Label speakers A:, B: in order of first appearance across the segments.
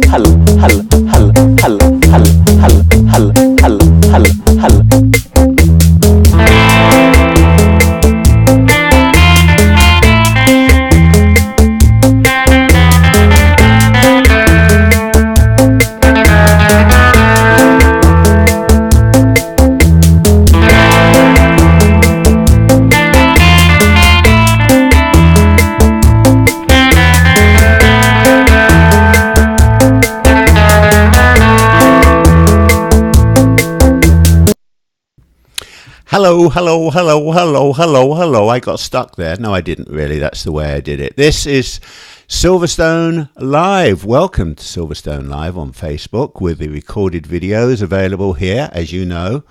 A: Hello. I got stuck there. No, I didn't really. That's the way I did it. This is Silverstone Live. Welcome to Silverstone Live on Facebook with the recorded videos available here, as you know,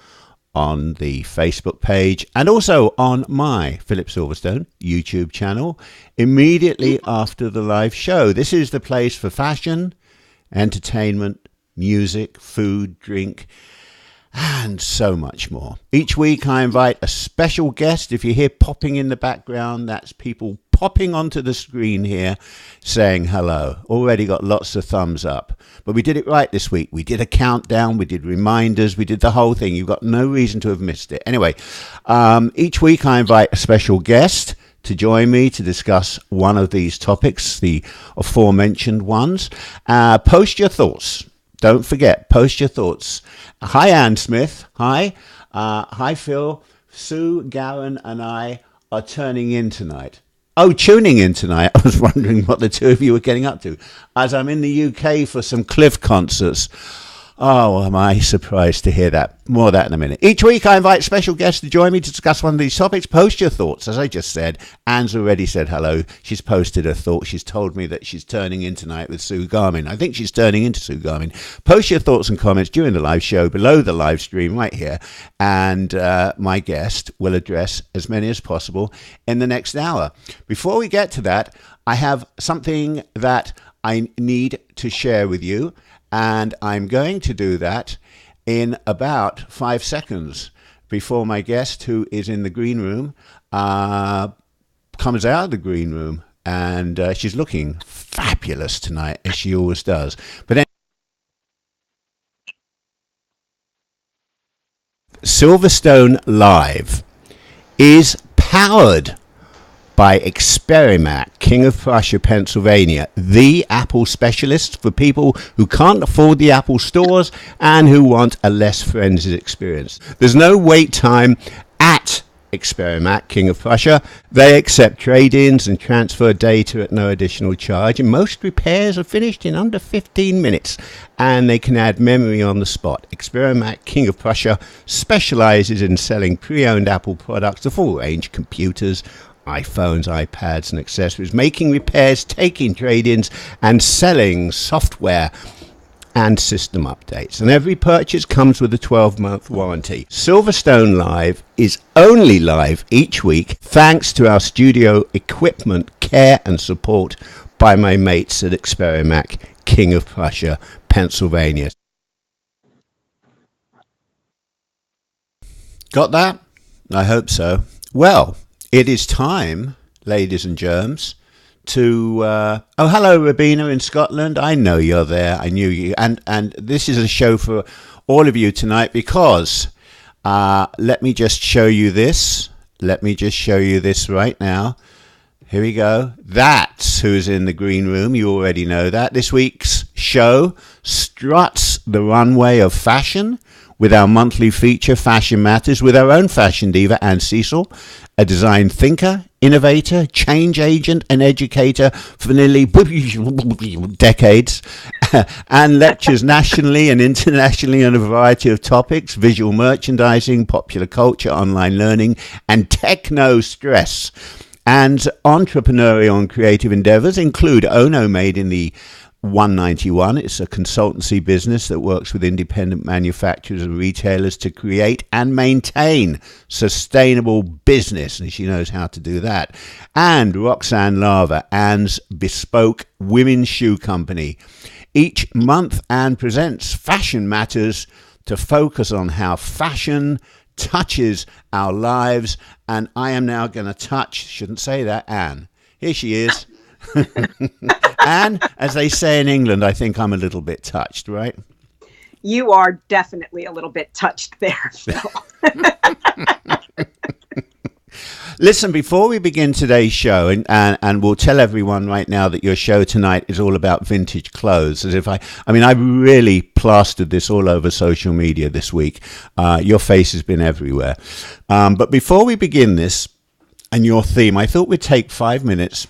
A: on the Facebook page and also on my Philip Silverstone YouTube channel immediately after the live show. This is the place for fashion, entertainment, music, food, drink, and so much more. Each week I invite a special guest. If you hear popping in the background, that's people popping onto the screen here saying hello. Already got lots of thumbs up. But we did it right this week. We did a countdown, we did reminders, we did the whole thing. You've got no reason to have missed it. Anyway, each week I invite a special guest to join me to discuss one of these topics, the aforementioned ones. Post your thoughts. Don't forget, post your thoughts. Hi, Anne Smith. Hi. Hi, Phil. Sue, Garen, and I are turning in tonight. Oh, tuning in tonight. I was wondering what the two of you were getting up to. As I'm in the UK for some Cliff concerts. Oh, am I surprised to hear that. More of that in a minute. Each week I invite special guests to join me to discuss one of these topics. Post your thoughts. As I just said, Anne's already said hello. She's posted her thoughts. She's told me that she's turning in tonight with Sue Garmin. I think she's turning into Sue Garmin. Post your thoughts and comments during the live show below the live stream right here. And my guest will address as many as possible in the next hour. Before we get to that, I have something that I need to share with you. And I'm going to do that in about 5 seconds before my guest, who is in the green room, comes out of the green room. And she's looking fabulous tonight, as she always does. But then Silverstone Live is powered by Experimac, King of Prussia, Pennsylvania, the Apple specialist for people who can't afford the Apple stores and who want a less frenzied experience. There's no wait time at Experimac, King of Prussia. They accept trade-ins and transfer data at no additional charge, and most repairs are finished in under 15 minutes, and they can add memory on the spot. Experimac, King of Prussia, specializes in selling pre-owned Apple products, a full range, computers, iPhones, iPads and accessories, making repairs, taking trade-ins and selling software and system updates. And every purchase comes with a 12-month warranty. Silverstone Live is only live each week thanks to our studio equipment, care and support by my mates at Experimac, King of Prussia, Pennsylvania. Got that? I hope so. Well, it is time, ladies and germs, to... oh, hello, Rabina in Scotland. I know you're there. I knew you. And this is a show for all of you tonight because let me just show you this. Let me just show you this right now. Here we go. That's who's in the green room. You already know that. This week's show struts the runway of fashion with our monthly feature, Fashion Matters, with our own fashion diva, Anne Cecil, a design thinker, innovator, change agent, and educator for nearly decades, and lectures nationally and internationally on a variety of topics: visual merchandising, popular culture, online learning, and techno stress. And entrepreneurial and creative endeavors include Ono Made in the 191. It's a consultancy business that works with independent manufacturers and retailers to create and maintain sustainable business, and she knows how to do that. And Roxanne Lava, Anne's bespoke women's shoe company. Each month, Anne presents Fashion Matters to focus on how fashion touches our lives. And I am now going to touch, shouldn't say that, Anne. Here she is. And as they say in England, I think I'm a little bit touched, right?
B: You are definitely a little bit touched there, Phil.
A: Listen, before we begin today's show, and we'll tell everyone right now that your show tonight is all about vintage clothes, as if I really plastered this all over social media this week. Your face has been everywhere. But before we begin this and your theme, I thought we'd take 5 minutes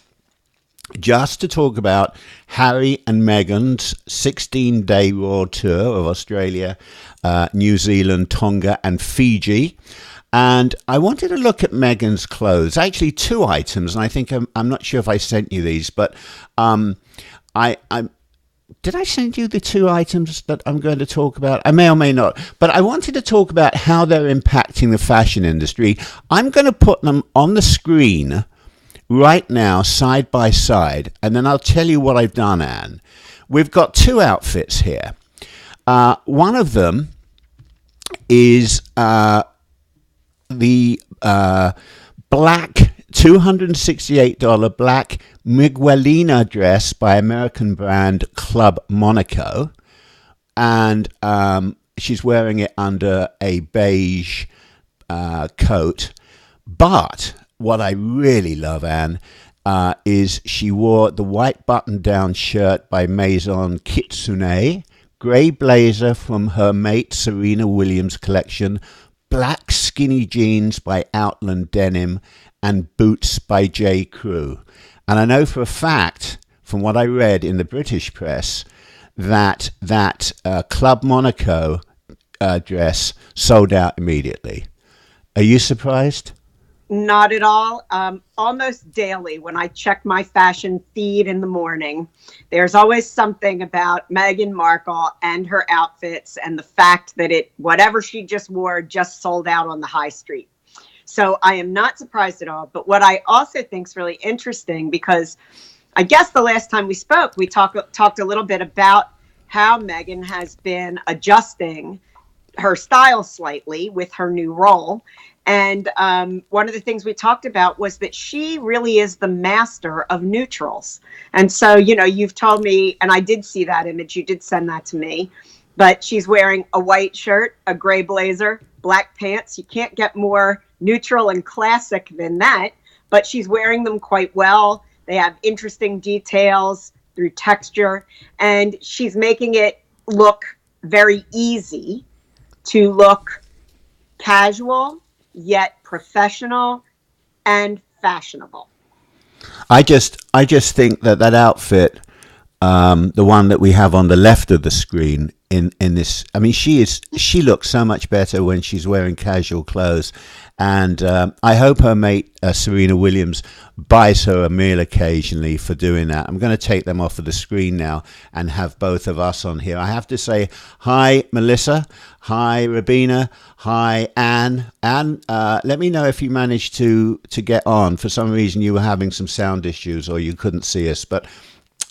A: just to talk about Harry and Meghan's 16-day Royal Tour of Australia, New Zealand, Tonga, and Fiji. And I wanted to look at Meghan's clothes, actually 2 items, and I think I'm not sure if I sent you these, but I did I send you the 2 items that I'm going to talk about? I may or may not, but I wanted to talk about how they're impacting the fashion industry. I'm going to put them on the screen right now, side by side, and then I'll tell you what I've done, Anne. We've got 2 outfits here. One of them is the black $268 black Miguelina dress by American brand Club Monaco, and she's wearing it under a beige coat. But what I really love, Anne, is she wore the white button-down shirt by Maison Kitsune, grey blazer from her mate Serena Williams collection, black skinny jeans by Outland Denim, and boots by J. Crew. And I know for a fact, from what I read in the British press, that Club Monaco dress sold out immediately. Are you surprised?
B: Not at all. Almost daily when I check my fashion feed in the morning, there's always something about Meghan Markle and her outfits and the fact that whatever she just wore just sold out on the high street. So I am not surprised at all. But what I also think is really interesting, because I guess the last time we spoke, we talked a little bit about how Meghan has been adjusting her style slightly with her new role. And one of the things we talked about was that she really is the master of neutrals. And so, you've told me, and I did see that image, you did send that to me, but she's wearing a white shirt, a gray blazer, black pants. You can't get more neutral and classic than that, but she's wearing them quite well. They have interesting details through texture, and she's making it look very easy to look casual, yet professional and fashionable.
A: I just think that outfit, the one that we have on the left of the screen in this, I mean, she looks so much better when she's wearing casual clothes. And I hope her mate Serena Williams buys her a meal occasionally for doing that. I'm going to take them off of the screen now and have both of us on here. I have to say hi, Melissa. Hi, Rabina. Hi, Anne. Anne, let me know if you managed to get on. For some reason, you were having some sound issues or you couldn't see us. But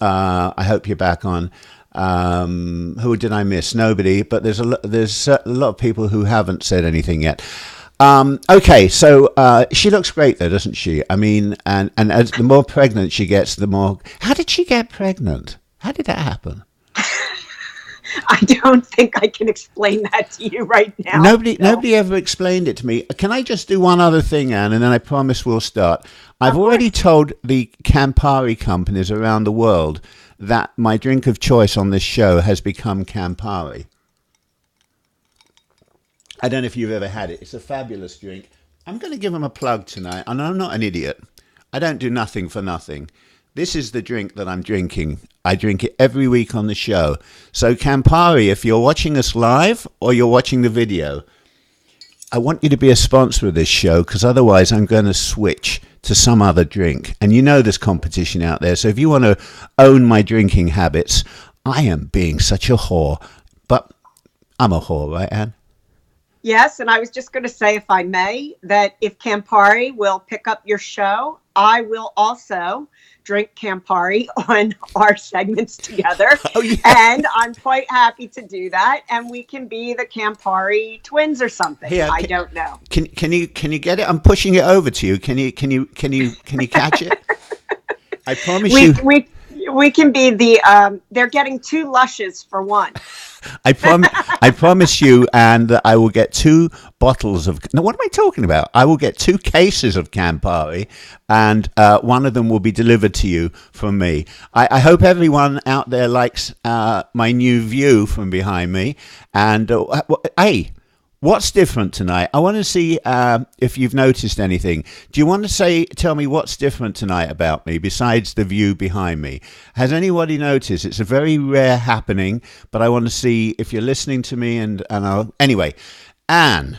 A: I hope you're back on. Who did I miss? Nobody. But there's a lot of people who haven't said anything yet. Okay, so she looks great though, doesn't she? I mean, and as the more pregnant she gets, the more... How did she get pregnant? How did that happen?
B: I don't think I can explain that to you right now.
A: Nobody ever explained it to me. Can I just do one other thing, Anne, and then I promise we'll start. I've already told the Campari companies around the world that my drink of choice on this show has become Campari. I don't know if you've ever had it. It's a fabulous drink. I'm going to give them a plug tonight. And I'm not an idiot. I don't do nothing for nothing. This is the drink that I'm drinking. I drink it every week on the show. So Campari, if you're watching us live or you're watching the video, I want you to be a sponsor of this show, because otherwise I'm going to switch to some other drink. And you know there's competition out there. So if you want to own my drinking habits, I am being such a whore. But I'm a whore, right, Anne?
B: Yes, and I was just going to say, if I may, that if Campari will pick up your show, I will also drink Campari on our segments together. Oh, yeah. And I'm quite happy to do that. And we can be the Campari twins or something. Yeah, I don't know.
A: Can you get it? I'm pushing it over to you. Can you catch it? I promise you.
B: We can be the. They're getting 2 lushes for one.
A: I promise you, Anne, that I will get 2 bottles of. Now, what am I talking about? I will get 2 cases of Campari, and one of them will be delivered to you from me. I hope everyone out there likes my new view from behind me. And hey, what's different tonight? I want to see if you've noticed anything. Do you want to tell me what's different tonight about me besides the view behind me? Has anybody noticed? It's a very rare happening, but I want to see if you're listening to me. Anyway, Anne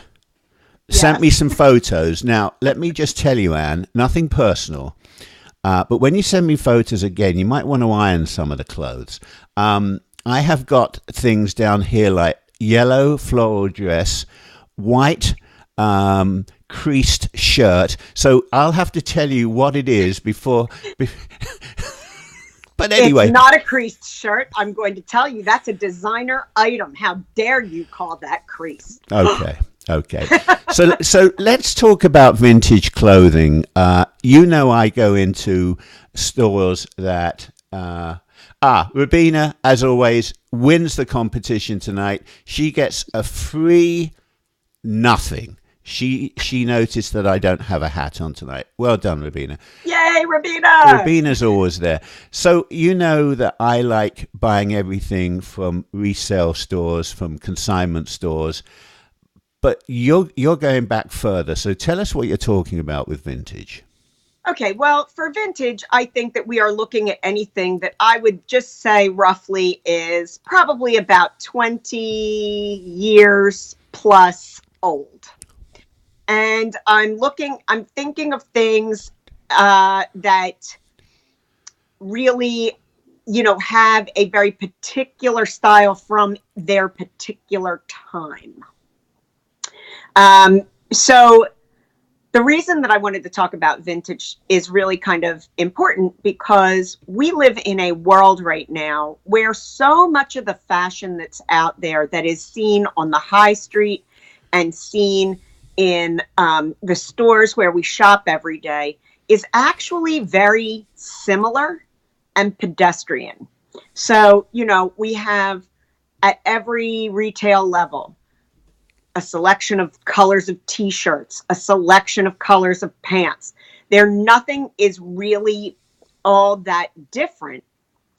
A: sent me some photos. Now, let me just tell you, Anne, nothing personal. But when you send me photos again, you might want to iron some of the clothes. I have got things down here like yellow floral dress, white creased shirt. So I'll have to tell you what it is before. But anyway,
B: it's not a creased shirt. I'm going to tell you that's a designer item. How dare you call that creased?
A: Okay. So let's talk about vintage clothing. I go into stores that. Rabina, as always, wins the competition tonight. She gets a free nothing. She noticed that I don't have a hat on tonight. Well done, Rabina.
B: Yay, Rabina!
A: Rabina's always there. So you know that I like buying everything from resale stores, from consignment stores. But you're going back further. So tell us what you're talking about with vintage.
B: Okay, well, for vintage, I think that we are looking at anything that I would just say roughly is probably about 20 years plus old. And I'm thinking of things that really, have a very particular style from their particular time. So the reason that I wanted to talk about vintage is really kind of important because we live in a world right now where so much of the fashion that's out there that is seen on the high street and seen in the stores where we shop every day is actually very similar and pedestrian. So, we have at every retail level a selection of colors of t-shirts, a selection of colors of pants. Nothing is really all that different.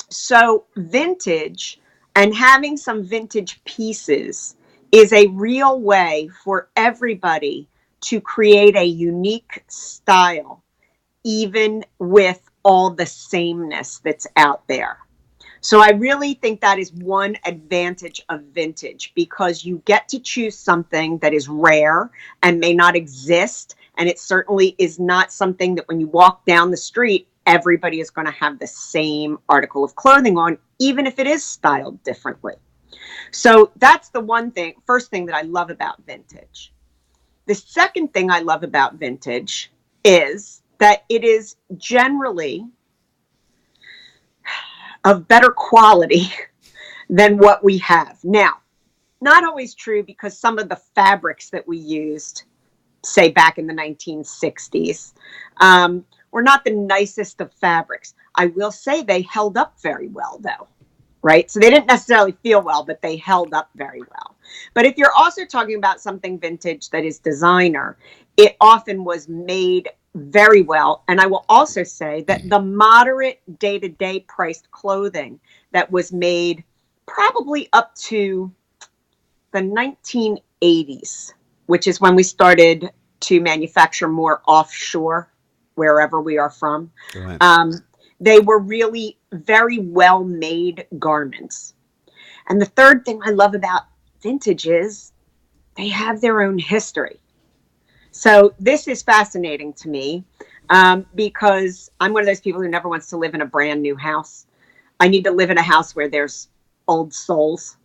B: So vintage and having some vintage pieces is a real way for everybody to create a unique style, even with all the sameness that's out there. So I really think that is one advantage of vintage because you get to choose something that is rare and may not exist. And it certainly is not something that when you walk down the street, everybody is going to have the same article of clothing on, even if it is styled differently. So that's the first thing that I love about vintage. The second thing I love about vintage is that it is generally of better quality than what we have. Now, not always true because some of the fabrics that we used, say back in the 1960s, were not the nicest of fabrics. I will say they held up very well though, right? So they didn't necessarily feel well, but they held up very well. But if you're also talking about something vintage that is designer, it often was made very well. And I will also say that the moderate day-to-day priced clothing that was made probably up to the 1980s, which is when we started to manufacture more offshore, wherever we are from. Right. They were really very well-made garments. And the third thing I love about vintage is they have their own history. So this is fascinating to me because I'm one of those people who never wants to live in a brand new house. I need to live in a house where there's old souls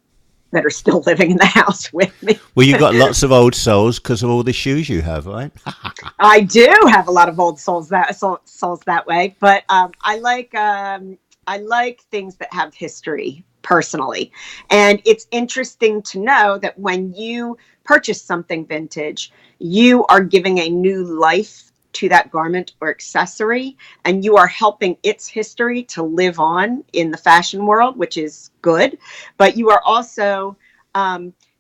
B: that are still living in the house with me.
A: Well, you got lots of old souls because of all the shoes you have, right?
B: I do have a lot of old souls that way, but I like things that have history personally. And it's interesting to know that when you purchase something vintage, you are giving a new life to that garment or accessory, and you are helping its history to live on in the fashion world, which is good. But you are also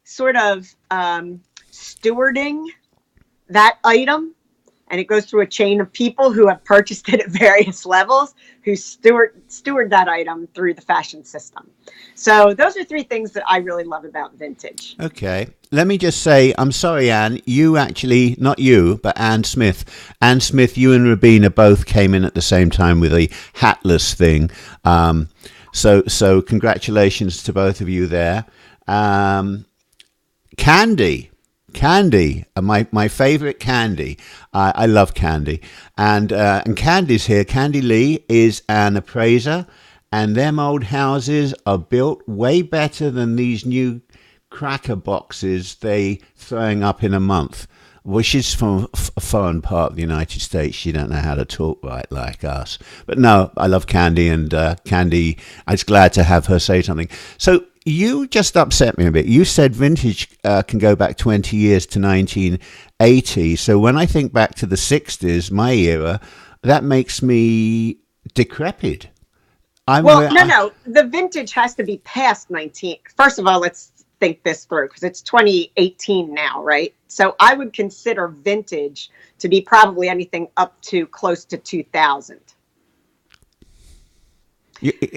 B: sort of stewarding that item, and it goes through a chain of people who have purchased it at various levels, who steward that item through the fashion system. So those are three things that I really love about vintage.
A: Okay. Let me just say, I'm sorry, Anne, you actually, not you, but Anne Smith. Anne Smith, you and Rabina both came in at the same time with a hatless thing. So congratulations to both of you there. Candy, my favorite Candy. I love Candy, and Candy's here. Candy Lee is an appraiser, and them old houses are built way better than these new cracker boxes they throwing up in a month. Well, she's from a foreign part of the United States. She don't know how to talk right like us. But no, I love Candy, and Candy, I was glad to have her say something. So you just upset me a bit. You said vintage can go back 20 years to 1980. So when I think back to the 60s, my era, that makes me decrepit.
B: No. The vintage has to be past 19. First of all, let's think this through, because it's 2018 now, right? So I would consider vintage to be probably anything up to close to 2000.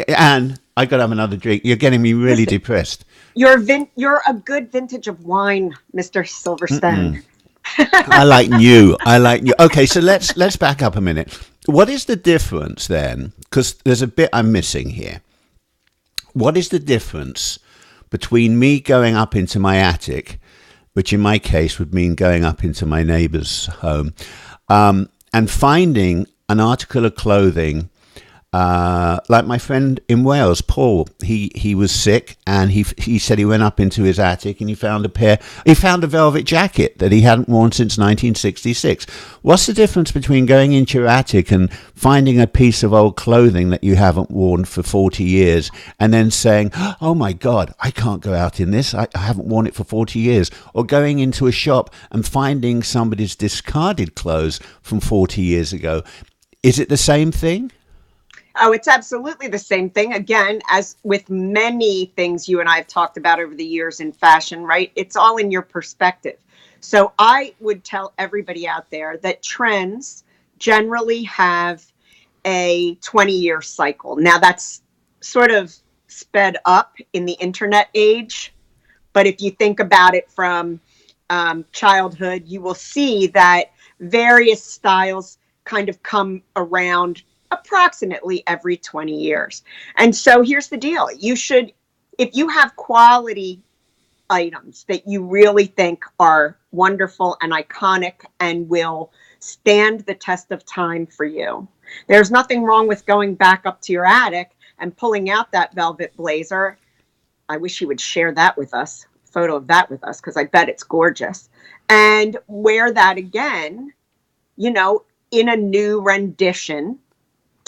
A: Anne, I got to have another drink. You're getting me really depressed.
B: You're a good vintage of wine, Mr. Silverstone.
A: I like new. Okay, so let's back up a minute. What is the difference then? Because there's a bit I'm missing here. What is the difference between me going up into my attic, which in my case would mean going up into my neighbour's home, and finding an article of clothing, like my friend in Wales, Paul, he was sick, and he said he went up into his attic and he found a velvet jacket that he hadn't worn since 1966. What's the difference between going into your attic and finding a piece of old clothing that you haven't worn for 40 years and then saying, oh my God, I can't go out in this, I haven't worn it for 40 years, or going into a shop and finding somebody's discarded clothes from 40 years ago? Is it the same thing?
B: Oh, it's absolutely the same thing. Again, as with many things you and I have talked about over the years in fashion, right? It's all in your perspective. So I would tell everybody out there that trends generally have a 20-year cycle. Now, that's sort of sped up in the internet age. But if you think about it from childhood, you will see that various styles kind of come around approximately every 20 years. And so here's the deal. You should, if you have quality items that you really think are wonderful and iconic and will stand the test of time for you, there's nothing wrong with going back up to your attic and pulling out that velvet blazer. I wish you would share that with us, a photo of that with us, because I bet it's gorgeous. And wear that again, in a new rendition,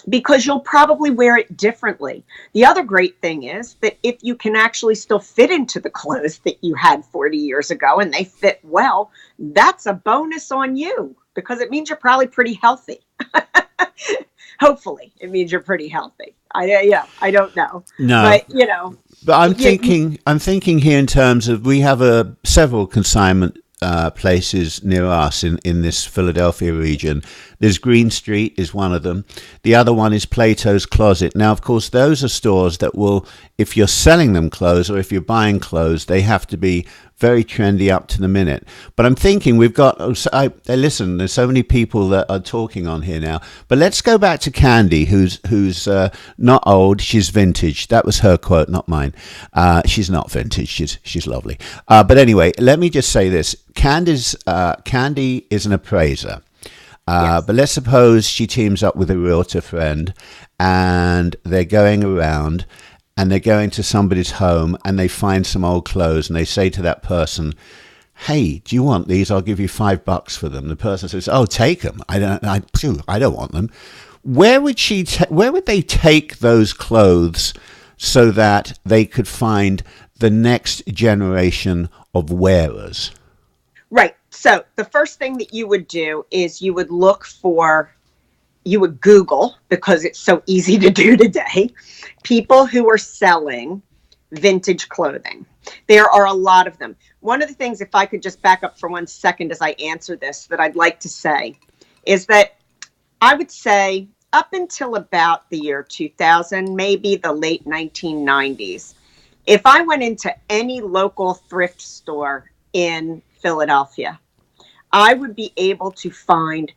B: because you'll probably wear it differently. The other great thing is that if you can actually still fit into the clothes that you had 40 years ago and they fit well, that's a bonus on you, because it means you're probably pretty healthy. Hopefully it means you're pretty healthy. I don't know.
A: No.
B: But
A: I'm thinking here in terms of, we have several consignment places near us in this Philadelphia region. There's Green Street is one of them. The other one is Plato's Closet. Now, of course, those are stores that will, if you're selling them clothes or if you're buying clothes, they have to be very trendy up to the minute. But I'm thinking listen, there's so many people that are talking on here now. But let's go back to Candy, who's not old, she's vintage. That was her quote, not mine. She's not vintage, she's lovely. But anyway, let me just say this. Candy is an appraiser.
B: Yes.
A: But let's suppose she teams up with a realtor friend and they're going around and they're going to somebody's home and they find some old clothes and they say to that person, hey, do you want these? I'll give you $5 for them. The person says, oh, take them. I don't want them. Where would they take those clothes so that they could find the next generation of wearers?
B: Right. So the first thing that you would do is you would Google, because it's so easy to do today, people who are selling vintage clothing. There are a lot of them. One of the things, if I could just back up for 1 second as I answer this, that I'd like to say is that I would say up until about the year 2000, maybe the late 1990s, if I went into any local thrift store in Philadelphia, I would be able to find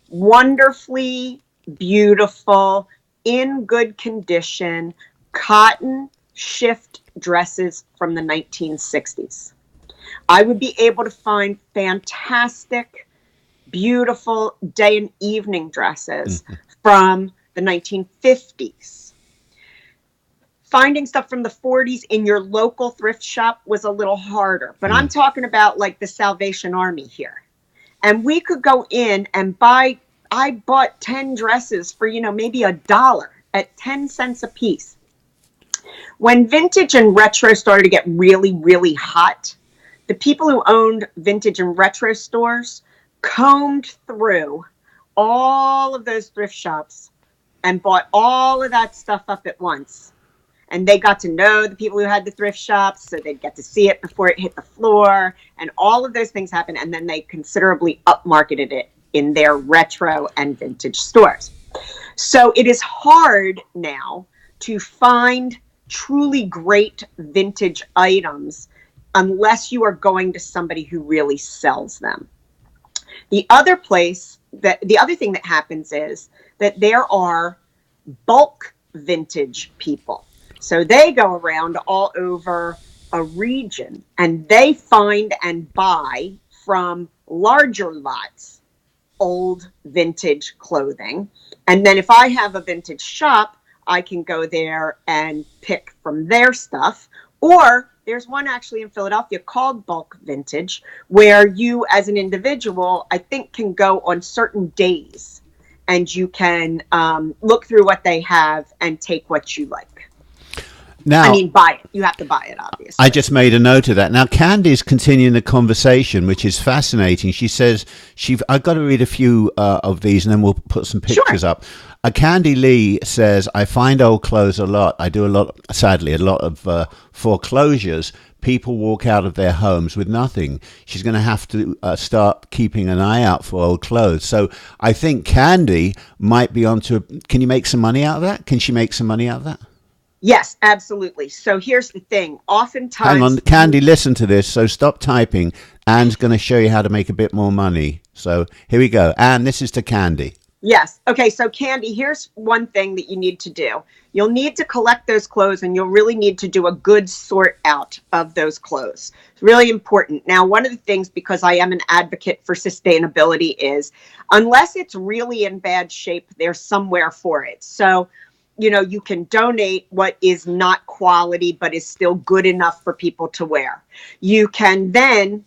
B: wonderfully beautiful, in good condition, cotton shift dresses from the 1960s. I would be able to find fantastic, beautiful day and evening dresses from the 1950s. Finding stuff from the 40s in your local thrift shop was a little harder, but I'm talking about like the Salvation Army here. And we could go in and I bought 10 dresses for, maybe $1 at 10 cents a piece. When vintage and retro started to get really, really hot, the people who owned vintage and retro stores combed through all of those thrift shops and bought all of that stuff up at once. And they got to know the people who had the thrift shops, so they'd get to see it before it hit the floor. And all of those things happened. And then they considerably upmarketed it in their retro and vintage stores. So it is hard now to find truly great vintage items unless you are going to somebody who really sells them. The other thing that happens is that there are bulk vintage people. So they go around all over a region and they find and buy from larger lots old vintage clothing. And then if I have a vintage shop, I can go there and pick from their stuff. Or there's one actually in Philadelphia called Bulk Vintage, where you as an individual, I think, can go on certain days and you can look through what they have and take what you like.
A: Now,
B: buy it. You have to buy it, obviously.
A: I just made a note of that. Now, Candy's continuing the conversation, which is fascinating. She says, I've got to read a few of these and then we'll put some pictures up. Candy Lee says, I find old clothes a lot. I do sadly, a lot of foreclosures. People walk out of their homes with nothing. She's going to have to start keeping an eye out for old clothes. So I think Candy might be can you make some money out of that? Can she make some money out of that?
B: Yes, absolutely. So here's the thing. Oftentimes...
A: Hang on, Candy, listen to this. So stop typing. Anne's going to show you how to make a bit more money. So here we go. Anne, this is to Candy.
B: Yes. Okay, so Candy, here's one thing that you need to do. You'll need to collect those clothes and you'll really need to do a good sort out of those clothes. It's really important. Now, one of the things, because I am an advocate for sustainability, is unless it's really in bad shape, there's somewhere for it. So you can donate what is not quality, but is still good enough for people to wear. You can then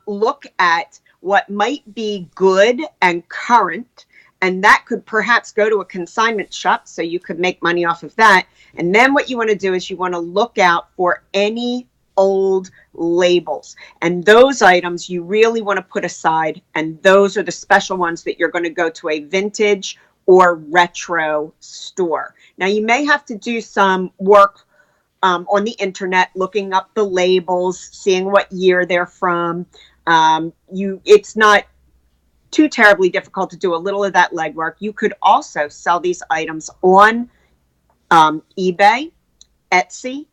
B: look at what might be good and current, and that could perhaps go to a consignment shop, so you could make money off of that. And then what you want to do is you want to look out for any old labels. And those items you really want to put aside, and those are the special ones that you're going to go to a vintage or retro store. Now, you may have to do some work on the internet, looking up the labels, seeing what year they're from. It's not too terribly difficult to do a little of that legwork. You could also sell these items on eBay, Etsy,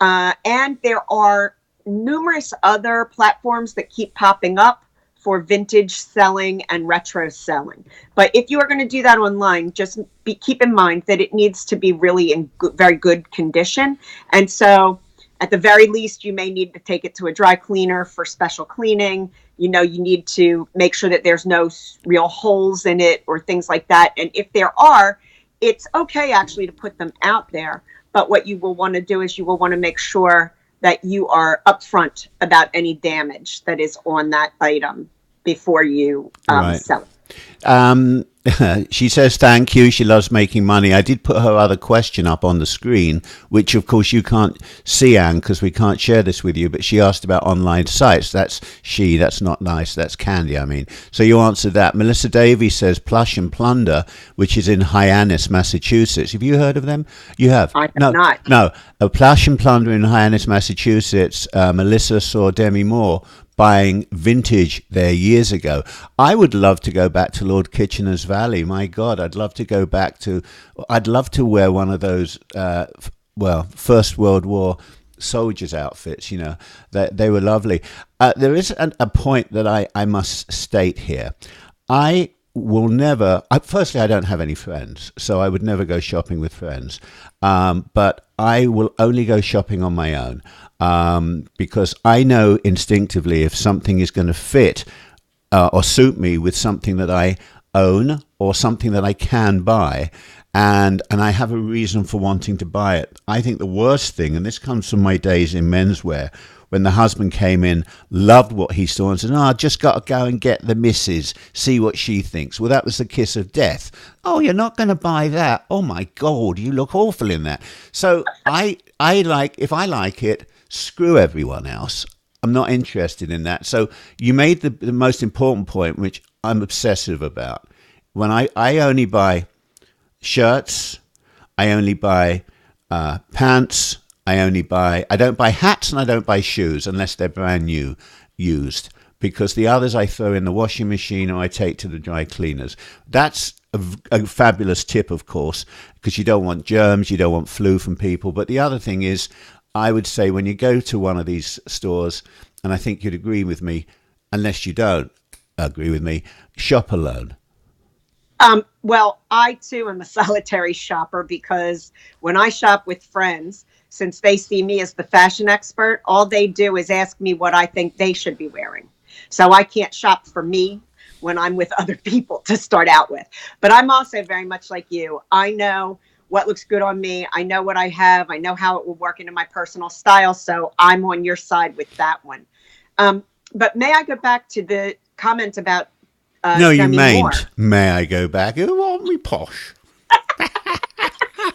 B: and there are numerous other platforms that keep popping up for vintage selling and retro selling. But if you are going to do that online, just keep in mind that it needs to be really in very good condition. And so at the very least, you may need to take it to a dry cleaner for special cleaning. You need to make sure that there's no real holes in it or things like that. And if there are, it's okay actually to put them out there. But what you will want to do is you will want to make sure that you are upfront about any damage that is on that item before you sell it.
A: She says thank you. She loves making money. I did put her other question up on the screen, which of course you can't see, Anne, because we can't share this with you. But she asked about online sites. That's she. That's not nice. That's Candy, I mean. So you answered that. Melissa Davies says Plush and Plunder, which is in Hyannis, Massachusetts. Have you heard of them? You have?
B: I have not.
A: No. A Plush and Plunder in Hyannis, Massachusetts. Melissa saw Demi Moore buying vintage there years ago. I would love to go back to Lord Kitchener's Valley. My God, I'd love to go back to. I'd love to wear one of those. First World War soldiers' outfits. You know, they were lovely. There is a point that I must state here. I will never. Firstly, I don't have any friends, so I would never go shopping with friends. But I will only go shopping on my own. Because I know instinctively if something is going to fit or suit me with something that I own or something that I can buy, and I have a reason for wanting to buy it. I think the worst thing, and this comes from my days in menswear, when the husband came in, loved what he saw and said, "Oh, I just got to go and get the missus, see what she thinks." Well, that was the kiss of death. "Oh, you're not going to buy that? Oh my God, you look awful in that." So I like, if I like it, screw everyone else. I'm not interested in that. So you made the most important point, which I'm obsessive about. When I only buy shirts, I only buy pants, I don't buy hats, and I don't buy shoes unless they're brand new, used, because the others I throw in the washing machine or I take to the dry cleaners. That's a fabulous tip, of course, because you don't want germs, you don't want flu from people. But the other thing is, I would say when you go to one of these stores, and I think you'd agree with me, unless you don't agree with me, shop alone.
B: Well, I too am a solitary shopper, because when I shop with friends, since they see me as the fashion expert, all they do is ask me what I think they should be wearing. So I can't shop for me when I'm with other people to start out with. But I'm also very much like you. I know what looks good on me. I know what I have. I know how it will work into my personal style. So I'm on your side with that one. But may I go back to the comment about
A: No, you
B: Demi
A: mayn't.
B: Moore?
A: May I go back? You want me posh?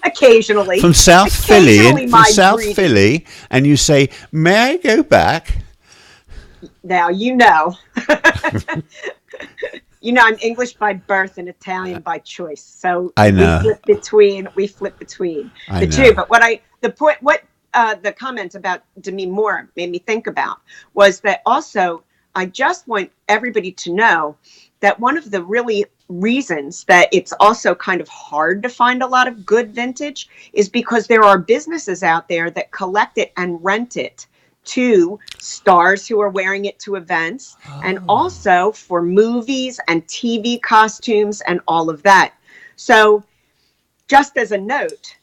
B: Occasionally.
A: From South
B: Occasionally
A: Philly, and you say, "May I go back?"
B: Now, you know. You know, I'm English by birth and Italian by choice. So
A: I know.
B: we flip between the two. But the comment about Demi Moore made me think about was that also, I just want everybody to know that one of the really reasons that it's also kind of hard to find a lot of good vintage is because there are businesses out there that collect it and rent it to stars who are wearing it to events, and also for movies and TV costumes and all of that. So just as a note,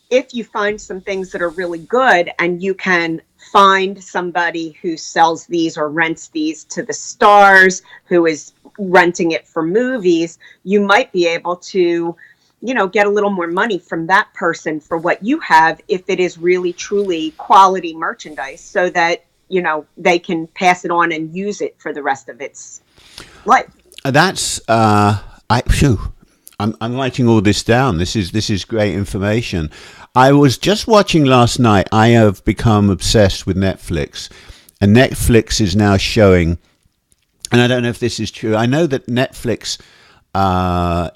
B: if you find some things that are really good and you can find somebody who sells these or rents these to the stars, who is renting it for movies, you might be able to, you know, get a little more money from that person for what you have, if it is really truly quality merchandise, so that, you know, they can pass it on and use it for the rest of its life.
A: That's I'm writing all this down. This is great information. I was just watching last night. I have become obsessed with Netflix, and Netflix is now showing, and I don't know if this is true. I know that Netflix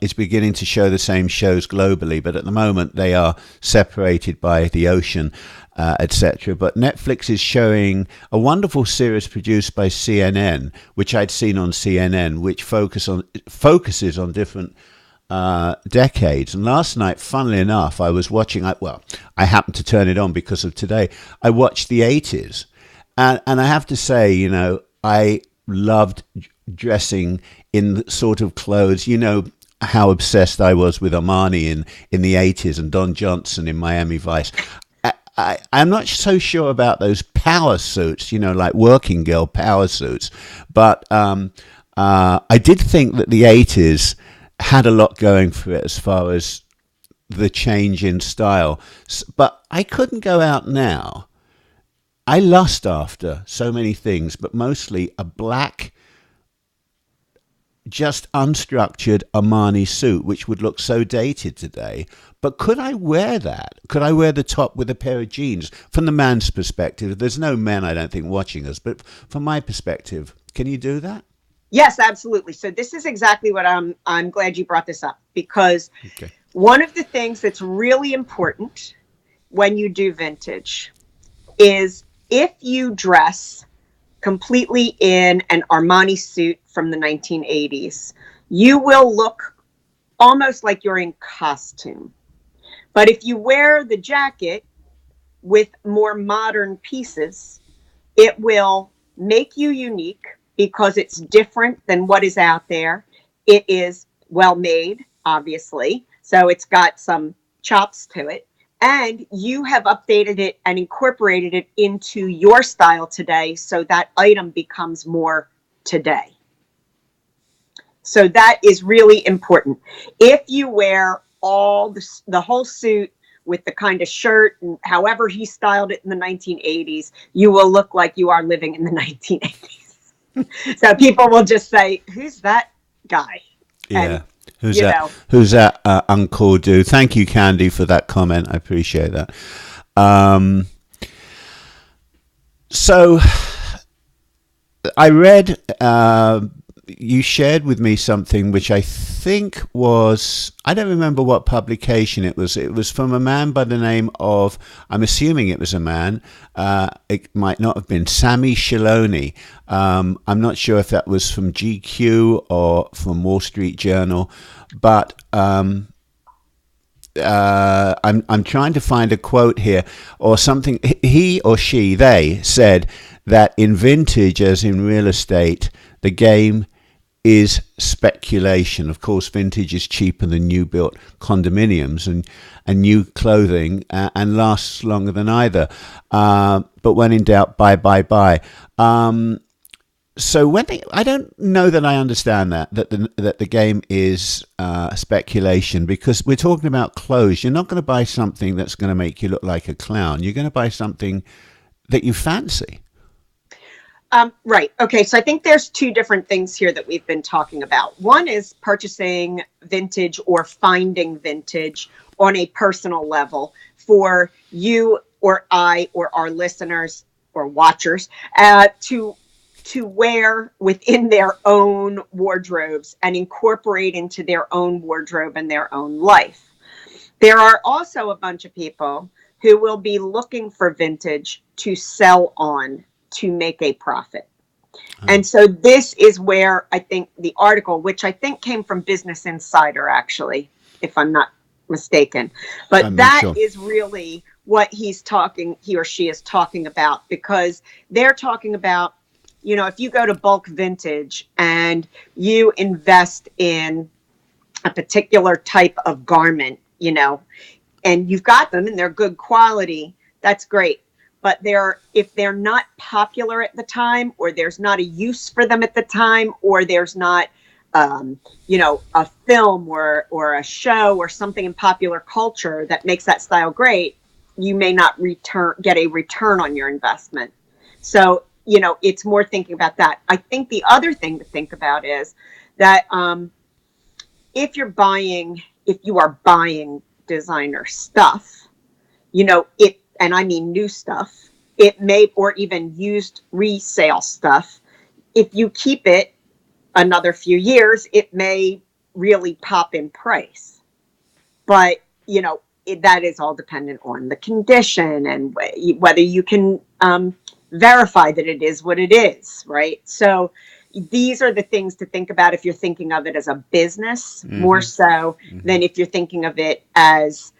A: is beginning to show the same shows globally, but at the moment they are separated by the ocean, etc. But Netflix is showing a wonderful series produced by CNN, which I'd seen on CNN, which focuses on different decades. And last night, funnily enough, I was watching, I happened to turn it on because of today. I watched the 80s. And I have to say, you know, I loved dressing in the sort of clothes, you know, how obsessed I was with Armani in the 80s and Don Johnson in Miami Vice. I'm not so sure about those power suits, you know, like working girl power suits. But I did think that the 80s had a lot going for it as far as the change in style. But I couldn't go out now. I lust after so many things, but mostly a black just unstructured Armani suit, which would look so dated today. But could I wear that? Could I wear the top with a pair of jeans? From the man's perspective, there's no men, I don't think, watching us. But from my perspective, can you do that?
B: Yes, absolutely. So this is exactly what I'm glad you brought this up, because one of the things that's really important when you do vintage is if you dress completely in an Armani suit from the 1980s, you will look almost like you're in costume. But if you wear the jacket with more modern pieces, it will make you unique because it's different than what is out there. It is well made, obviously, so it's got some chops to it. And you have updated it and incorporated it into your style today, so that item becomes more today. So that is really important. If you wear all the whole suit with the kind of shirt and however he styled it in the 1980s, you will look like you are living in the 1980s. So people will just say, "Who's that guy?"
A: Yeah.
B: And,
A: Who's that Uncle Dude? Thank you, Candy, for that comment. I appreciate that. So I read, you shared with me something which I think was, I don't remember what publication it was. It was from a man by the name of, I'm assuming it was a man. It might not have been Sammy Shaloni. I'm not sure if that was from GQ or from Wall Street Journal, but I'm trying to find a quote here or something. He or she, they said that in vintage, as in real estate, the game is speculation. Of course, vintage is cheaper than new built condominiums and new clothing and lasts longer than either. But when in doubt, buy. So I don't know that I understand that the game is speculation, because we're talking about clothes. You're not going to buy something that's going to make you look like a clown. You're going to buy something that you fancy.
B: Right. Okay. So I think there's two different things here that we've been talking about. One is purchasing vintage or finding vintage on a personal level for you or I or our listeners or watchers to wear within their own wardrobes and incorporate into their own wardrobe and their own life. There are also a bunch of people who will be looking for vintage to sell on to make a profit. And so this is where I think the article, which I think came from Business Insider, actually, if I'm not mistaken, but that is really what he or she is talking about, because they're talking about, if you go to bulk vintage and you invest in a particular type of garment, and you've got them and they're good quality, that's great. But if they're not popular at the time, or there's not a use for them at the time, or there's not, a film or a show or something in popular culture that makes that style great, you may not get a return on your investment. So, it's more thinking about that. I think the other thing to think about is that if you are buying designer stuff, and I mean new stuff, or even used resale stuff, if you keep it another few years, it may really pop in price. But, that is all dependent on the condition and whether you can verify that it is what it is, right? So these are the things to think about if you're thinking of it as a business, more so than if you're thinking of it as,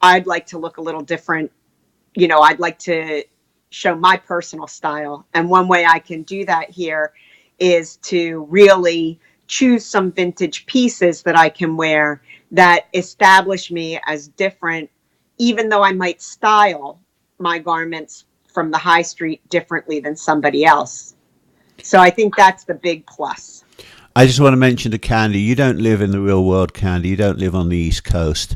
B: I'd like to look a little different. I'd like to show my personal style. And one way I can do that here is to really choose some vintage pieces that I can wear that establish me as different, even though I might style my garments from the high street differently than somebody else. So I think that's the big plus.
A: I just want to mention to Candy, you don't live in the real world, Candy. You don't live on the East Coast,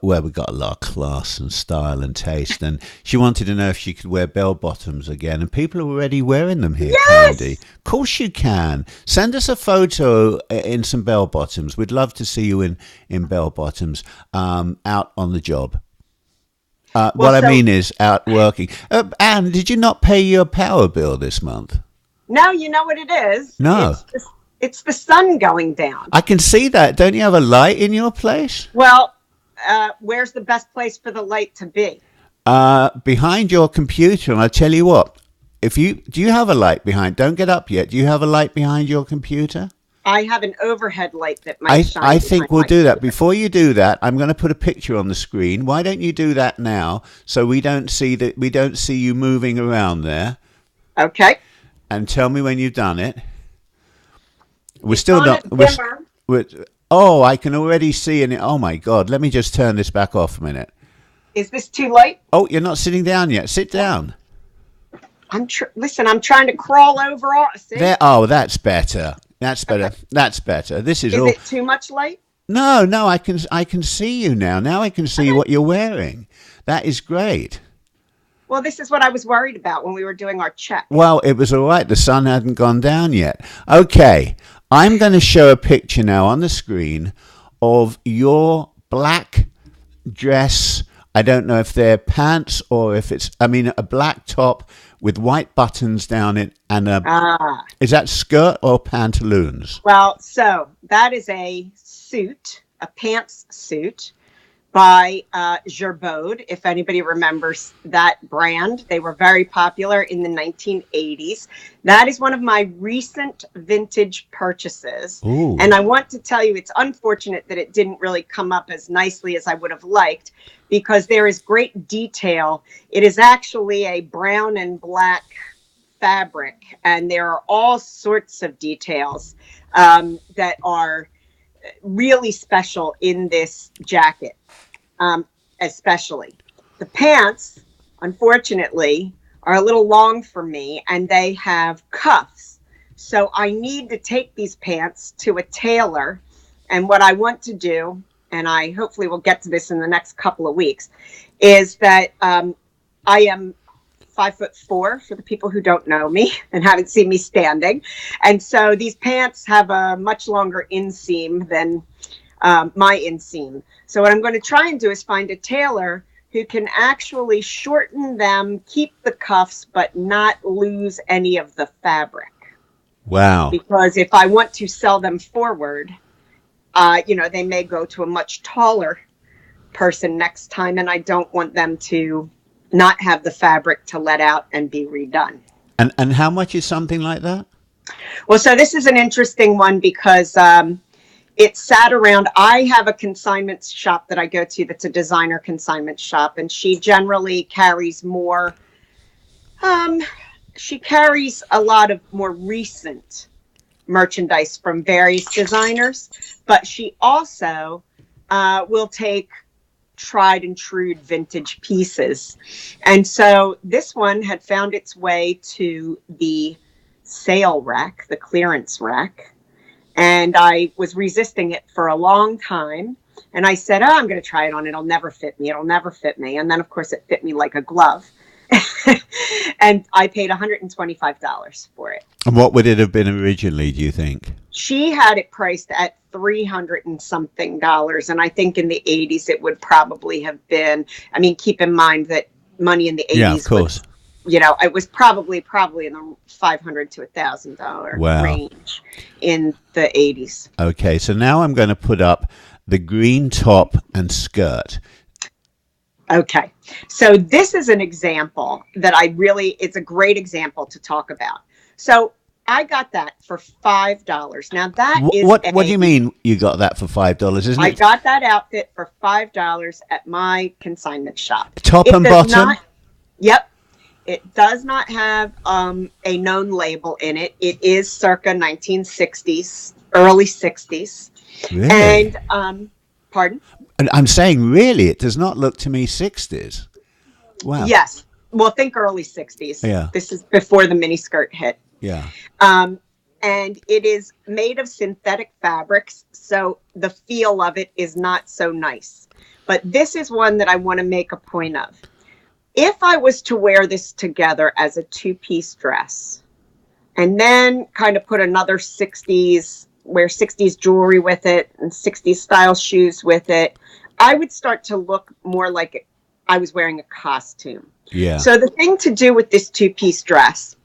A: where we've got a lot of class and style and taste. And she wanted to know if she could wear bell bottoms again. And people are already wearing them here,
B: Yes!
A: Candy. Of course you can. Send us a photo in some bell bottoms. We'd love to see you in bell bottoms out on the job. I mean is out working. Anne, did you not pay your power bill this month?
B: No, you know what it is?
A: No.
B: It's the sun going down.
A: I can see that. Don't you have a light in your place?
B: Well, where's the best place for the light to be?
A: Behind your computer. And I tell you what, do you have a light behind? Don't get up yet. Do you have a light behind your computer?
B: I have an overhead light that might shine.
A: I think we'll do that. Before you do that, I'm going to put a picture on the screen. Why don't you do that now, so we don't see you moving around there?
B: Okay.
A: And tell me when you've done it. We're
B: It's
A: still
B: on
A: not.
B: a dimmer.
A: Oh, I can already see it. Oh my God! Let me just turn this back off a minute.
B: Is this too light?
A: Oh, you're not sitting down yet. Sit down.
B: Listen, I'm trying to crawl over. See?
A: There. Oh, that's better. That's better. Okay. That's better. This is all.
B: Is it too much light?
A: No. I can see you now. Now I can see what you're wearing. That is great.
B: Well, this is what I was worried about when we were doing our check.
A: Well, it was all right. The sun hadn't gone down yet. Okay. I'm going to show a picture now on the screen of your black dress. I don't know if they're pants or if a black top with white buttons down it and is that skirt or pantaloons?
B: Well, so that is a suit, a pants suit by Gerbaud, if anybody remembers that brand. They were very popular in the 1980s. That is one of my recent vintage purchases.
A: Ooh.
B: And I want to tell you, it's unfortunate that it didn't really come up as nicely as I would have liked, because there is great detail. It is actually a brown and black fabric, and there are all sorts of details that are really special in this jacket. Especially the pants, unfortunately, are a little long for me, and they have cuffs. So I need to take these pants to a tailor. And what I want to do, and I hopefully will get to this in the next couple of weeks, is that I am 5'4" for the people who don't know me and haven't seen me standing. And so these pants have a much longer inseam than my inseam. So what I'm going to try and do is find a tailor who can actually shorten them, keep the cuffs, but not lose any of the fabric.
A: Wow.
B: Because if I want to sell them forward, they may go to a much taller person next time, and I don't want them to not have the fabric to let out and be redone.
A: And how much is something like that?
B: Well, so this is an interesting one because it sat around. I have a consignment shop that I go to that's a designer consignment shop, and she generally carries more. She carries a lot of more recent merchandise from various designers, but she also will take tried and true vintage pieces. And so this one had found its way to the sale rack, the clearance rack. And I was resisting it for a long time. And I said, I'm going to try it on. It'll never fit me. It'll never fit me. And then, of course, it fit me like a glove. And I paid $125 for it.
A: And what would it have been originally, do you think?
B: She had it priced at $300 and something. And I think in the 80s, it would probably have been, keep in mind that money in the 80s.
A: Yeah, of course.
B: It was probably in the $500 to $1,000 range in the 80s.
A: Okay, so now I'm going to put up the green top and skirt.
B: Okay, so this is an example that it's a great example to talk about. So I got that for $5. Now
A: What do you mean you got that for $5, isn't it?
B: I got that outfit for $5 at my consignment shop.
A: Top and bottom?
B: Yep. It does not have a known label in it. It is circa 1960s, early 60s.
A: Really?
B: And, pardon?
A: And I'm saying, really, it does not look to me 60s. Wow.
B: Yes. Well, think early 60s.
A: Yeah.
B: This is before the miniskirt hit.
A: Yeah.
B: and it is made of synthetic fabrics, so the feel of it is not so nice. But this is one that I want to make a point of. If I was to wear this together as a two-piece dress, and then kind of put another 60s, wear 60s jewelry with it, and 60s style shoes with it, I would start to look more like I was wearing a costume.
A: Yeah.
B: So the thing to do with this two-piece dress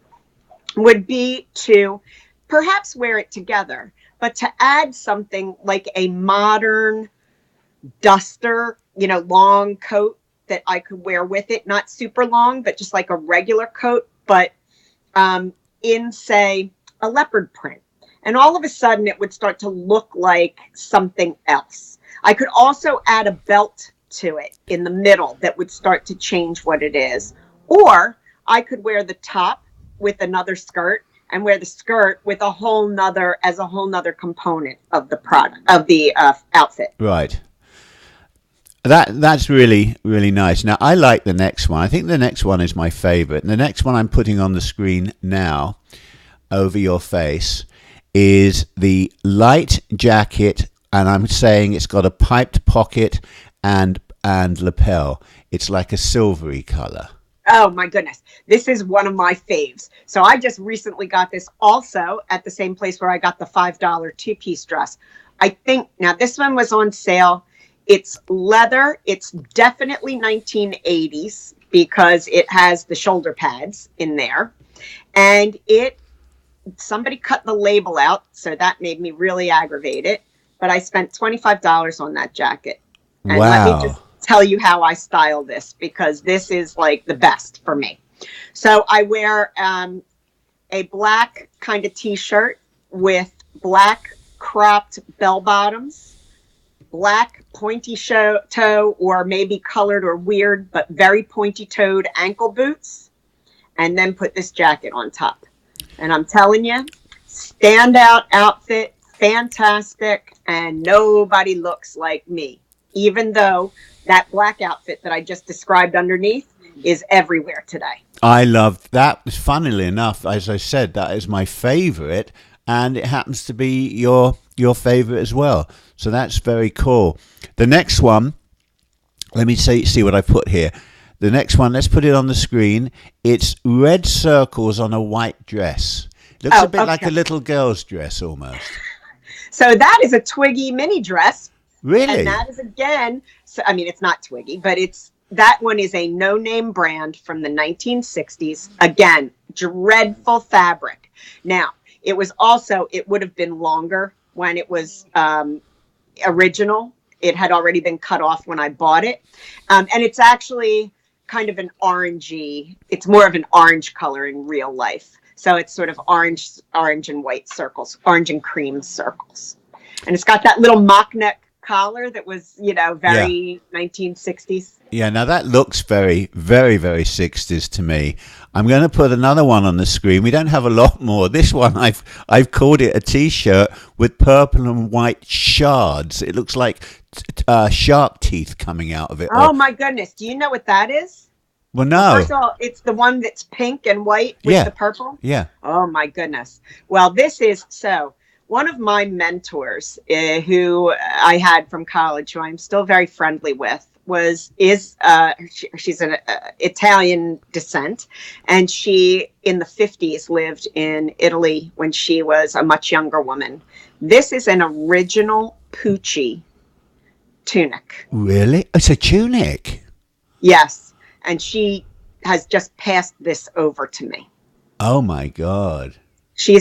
B: would be to perhaps wear it together, but to add something like a modern duster, long coat that I could wear with it, not super long, but just like a regular coat, but in, say, a leopard print. And all of a sudden it would start to look like something else. I could also add a belt to it in the middle that would start to change what it is. Or I could wear the top with another skirt and wear the skirt with a whole nother component of the product, of the outfit.
A: Right. That's really, really nice. Now, I like the next one. I think the next one is my favorite. And the next one I'm putting on the screen now over your face is the light jacket. And I'm saying it's got a piped pocket and lapel. It's like a silvery color.
B: Oh, my goodness. This is one of my faves. So I just recently got this also at the same place where I got the $5 two-piece dress. I think, now this one was on sale. It's leather. It's definitely 1980s because it has the shoulder pads in there. And somebody cut the label out, so that made me really aggravated. But I spent $25 on that jacket. And
A: wow.
B: Let me just tell you how I style this, because this is like the best for me. So I wear a black kind of t-shirt with black cropped bell bottoms, black pointy toe or maybe colored or weird, but very pointy toed ankle boots, and then put this jacket on top. And I'm telling you, standout outfit, fantastic, and nobody looks like me, even though that black outfit that I just described underneath is everywhere today. I
A: love that. Funnily enough, as I said, that is my favorite, and it happens to be your favorite as well. So that's very cool. The next one, let me see what I put here. The next one, let's put it on the screen. It's red circles on a white dress. Looks a bit like a little girl's dress almost.
B: So that is a Twiggy mini dress.
A: Really?
B: And that is, again, it's not Twiggy, but that one is a no-name brand from the 1960s. Again, dreadful fabric. Now, it would have been longer when it was original. It had already been cut off when I bought it. And it's actually kind of an orangey, it's more of an orange color in real life. So it's sort of orange and white circles, orange and cream circles. And it's got that little mock neck collar that was, very 1960s.
A: Yeah, now that looks very, very, very 60s to me. I'm going to put another one on the screen. We don't have a lot more. This one, I've called it a T-shirt with purple and white shards. It looks like shark teeth coming out of it.
B: Oh, my goodness. Do you know what that is?
A: Well, no.
B: Well, first of all, it's the one that's pink and white with the purple?
A: Yeah.
B: Oh, my goodness. Well, this is one of my mentors who I had from college, who I'm still very friendly with, she's an Italian descent, and she in the 50s lived in Italy when she was a much younger woman. This is an original Pucci tunic.
A: Really? It's a tunic?
B: Yes, and she has just passed this over to me.
A: Oh my God.
B: She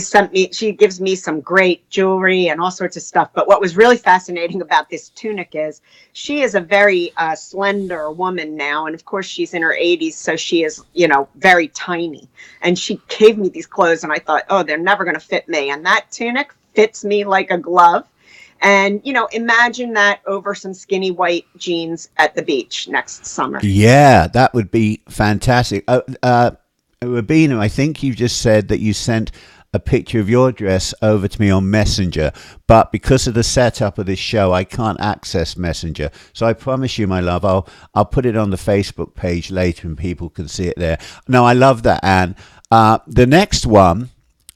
B: gives me some great jewelry and all sorts of stuff. But what was really fascinating about this tunic is she is a very slender woman now. And of course, she's in her 80s. So she is, very tiny. And she gave me these clothes and I thought, oh, they're never going to fit me. And that tunic fits me like a glove. And, imagine that over some skinny white jeans at the beach next summer.
A: Yeah, that would be fantastic. Rabina, I think you just said that you sent a picture of your dress over to me on Messenger, but because of the setup of this show, I can't access Messenger. So I promise you, my love, I'll put it on the Facebook page later and people can see it there. No, I love that, Anne. The next one,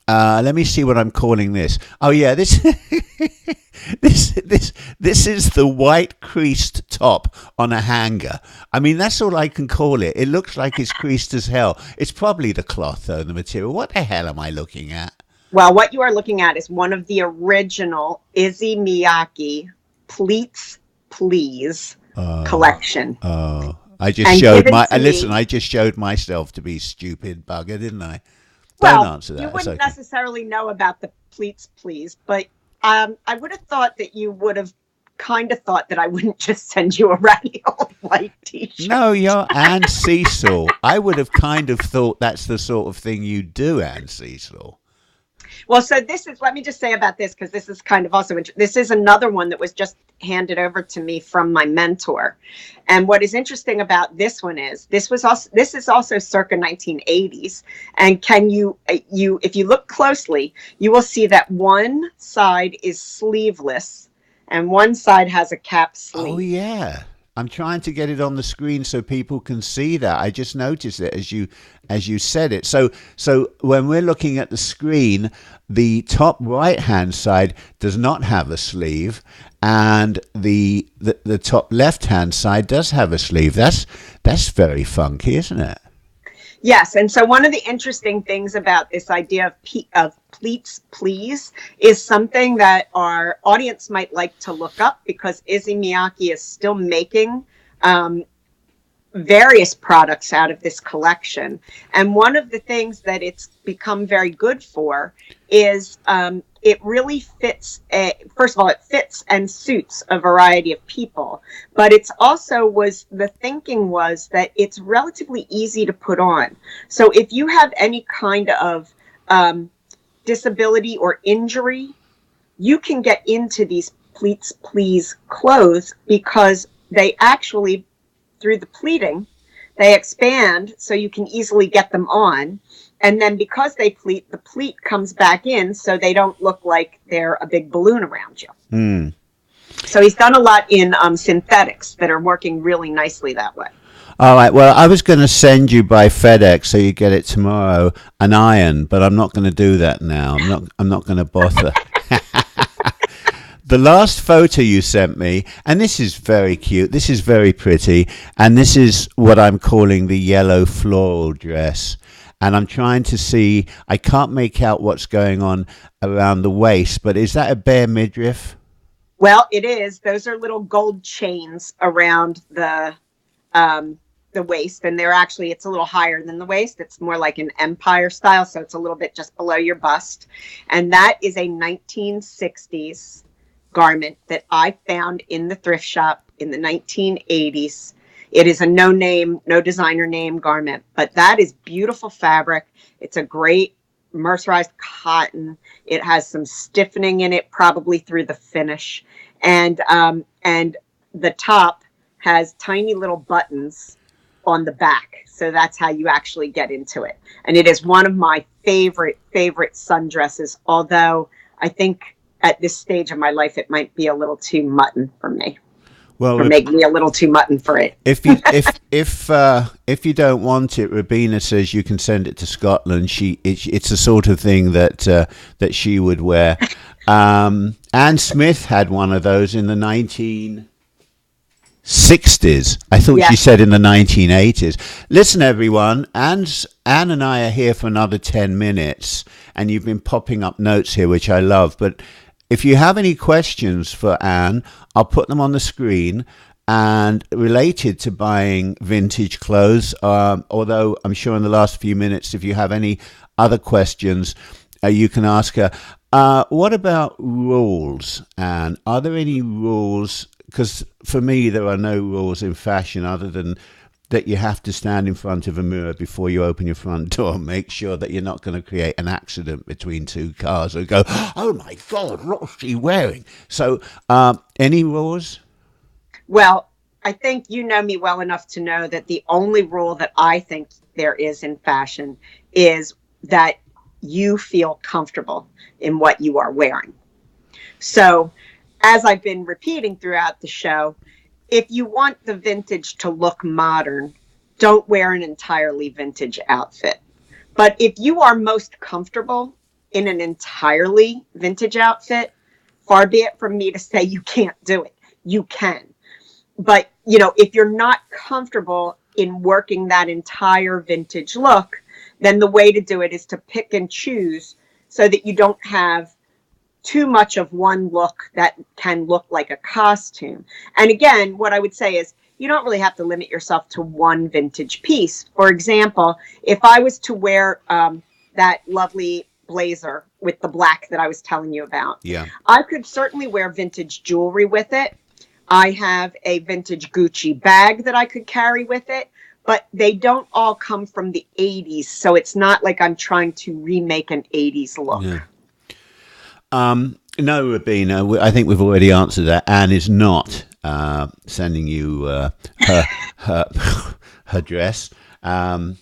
A: Let me see what I'm calling this. Oh yeah, this this is the white creased top on a hanger. I mean, that's all I can call it. It looks like it's creased as hell. It's probably the cloth though, the material. What the hell am I looking at?
B: Well, what you are looking at is one of the original Izzy Miyake Pleats Please collection.
A: Oh, I just showed my. Listen, I just showed myself to be stupid bugger, didn't I? Don't answer that.
B: You wouldn't necessarily know about the Pleats Please, but I would have thought that you would have kind of thought that I wouldn't just send you a ratty old white t-shirt.
A: No, you're Anne Cecil. I would have kind of thought that's the sort of thing you do, Anne Cecil.
B: Well, so let me just say about this, because this is kind of also, this is another one that was just handed over to me from my mentor. And what is interesting about this one is, this is also circa 1980s. And if you look closely, you will see that one side is sleeveless and one side has a cap sleeve.
A: Oh, yeah. I'm trying to get it on the screen so people can see that. I just noticed it as you said it. So when we're looking at the screen, the top right-hand side does not have a sleeve, and the top left-hand side does have a sleeve. That's very funky, isn't it?
B: Yes, and so one of the interesting things about this idea of pleats please is something that our audience might like to look up, because Izzy Miyake is still making various products out of this collection. And one of the things that it's become very good for is it really fits, first of all, it fits and suits a variety of people, but it's also the thinking was that it's relatively easy to put on. So if you have any kind of disability or injury, you can get into these pleats please clothes, because they actually, through the pleating, they expand so you can easily get them on. And then because they pleat, the pleat comes back in so they don't look like they're a big balloon around you.
A: Mm.
B: So he's done a lot in synthetics that are working really nicely that way.
A: All right. Well, I was going to send you by FedEx so you get it tomorrow, an iron, but I'm not going to do that now. I'm not going to bother. The last photo you sent me, and this is very cute, this is very pretty, and this is what I'm calling the yellow floral dress. And I'm trying to see, I can't make out what's going on around the waist, but is that a bare midriff?
B: Well, it is. Those are little gold chains around the waist, and it's a little higher than the waist. It's more like an empire style, so it's a little bit just below your bust. And that is a 1960s garment that I found in the thrift shop in the 1980s. It is a no designer name garment, but that is beautiful fabric. It's a great mercerized cotton. It has some stiffening in it, probably through the finish. And the top has tiny little buttons on the back. So that's how you actually get into it. And it is one of my favorite sundresses, although I think at this stage of my life, it might be a little too mutton for me. Well, or make me a little too mutton for it.
A: If you don't want it, Rabina says you can send it to Scotland. It's the sort of thing that she would wear. Anne Smith had one of those in the 1960s. I thought she said in the 1980s. Listen, everyone, Anne and I are here for another 10 minutes, and you've been popping up notes here, which I love. But if you have any questions for Anne, I'll put them on the screen, and related to buying vintage clothes, although I'm sure in the last few minutes, if you have any other questions, you can ask her. What about rules, Anne? Are there any rules? Because for me, there are no rules in fashion other than that you have to stand in front of a mirror before you open your front door and make sure that you're not going to create an accident between two cars or go, oh my God, what's she wearing? So any rules?
B: Well, I think you know me well enough to know that the only rule that I think there is in fashion is that you feel comfortable in what you are wearing. So as I've been repeating throughout the show, if you want the vintage to look modern, don't wear an entirely vintage outfit. But if you are most comfortable in an entirely vintage outfit. Far be it from me to say you can't do it. You can. But, if you're not comfortable in working that entire vintage look, then the way to do it is to pick and choose so that you don't have too much of one look that can look like a costume. And again, what I would say is you don't really have to limit yourself to one vintage piece. For example, if I was to wear that lovely blazer with the black that I was telling you about, I could certainly wear vintage jewelry with it. I have a vintage Gucci bag that I could carry with it, but they don't all come from the 80s. So it's not like I'm trying to remake an 80s look.
A: Yeah. No, Rabina, I think we've already answered that. Anne is not sending you her dress. I'm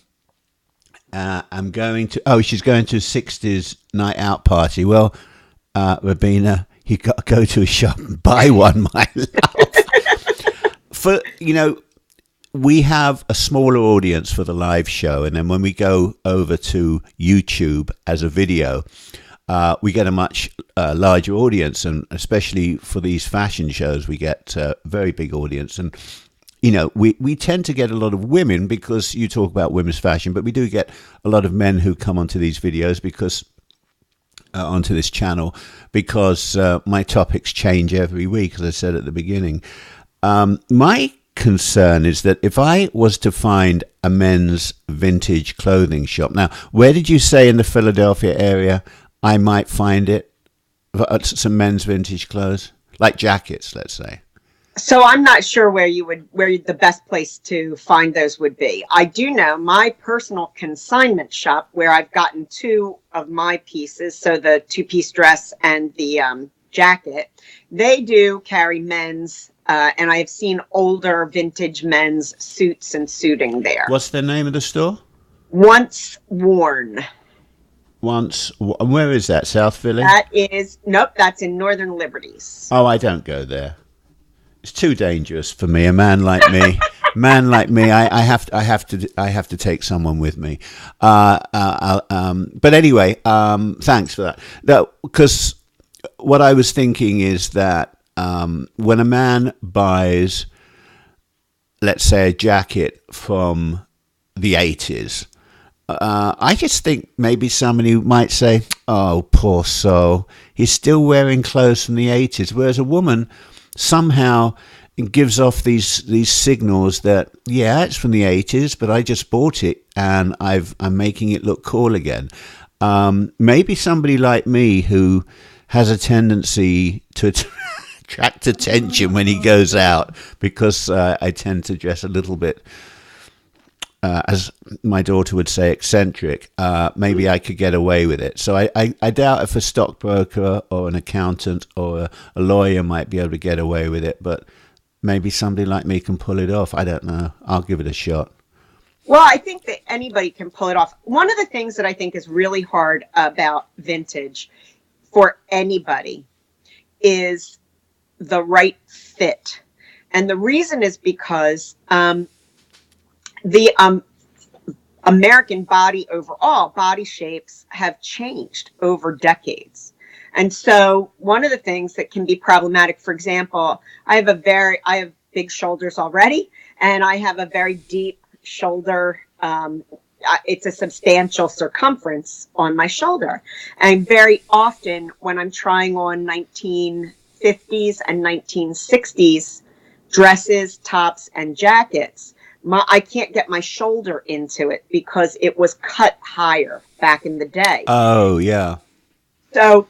A: going to. Oh, she's going to a 60s night out party. Well, Rabina, you got to go to a shop and buy one, my love. We have a smaller audience for the live show, and then when we go over to YouTube as a video, we get a much larger audience, and especially for these fashion shows, we get a very big audience. And, we tend to get a lot of women because you talk about women's fashion, but we do get a lot of men who come onto these videos because onto this channel because my topics change every week, as I said at the beginning. My concern is that if I was to find a men's vintage clothing shop, now, where did you say in the Philadelphia area I might find it? Some men's vintage clothes, like jackets, let's say.
B: So I'm not sure where the best place to find those would be. I do know my personal consignment shop where I've gotten two of my pieces, so the two-piece dress and the jacket, they do carry men's, and I have seen older vintage men's suits and suiting there.
A: What's the name of the store?
B: Once Worn.
A: Where is that? South Philly?
B: That's in Northern Liberties.
A: Oh, I don't go there. It's too dangerous for me. A man like me, I have to take someone with me. But anyway, thanks for that. Because what I was thinking is that when a man buys, let's say, a jacket from the 80s, I just think maybe somebody might say, "Oh, poor soul, he's still wearing clothes from the 80s," whereas a woman somehow gives off these signals that, yeah, it's from the 80s, but I just bought it and I'm making it look cool again. Maybe somebody like me who has a tendency to attract attention when he goes out because I tend to dress a little bit, as my daughter would say, eccentric. Maybe I could get away with it. So I doubt if a stockbroker or an accountant or a lawyer might be able to get away with it, but maybe somebody like me can pull it off. I don't know. I'll give it a shot.
B: Well, I think that anybody can pull it off. One of the things that I think is really hard about vintage for anybody is the right fit. And the reason is because the American body overall, body shapes have changed over decades. And so one of the things that can be problematic, for example, I have big shoulders already, and I have a very deep shoulder. It's a substantial circumference on my shoulder. And very often when I'm trying on 1950s and 1960s dresses, tops, and jackets, I can't get my shoulder into it because it was cut higher back in the day.
A: Oh, yeah.
B: So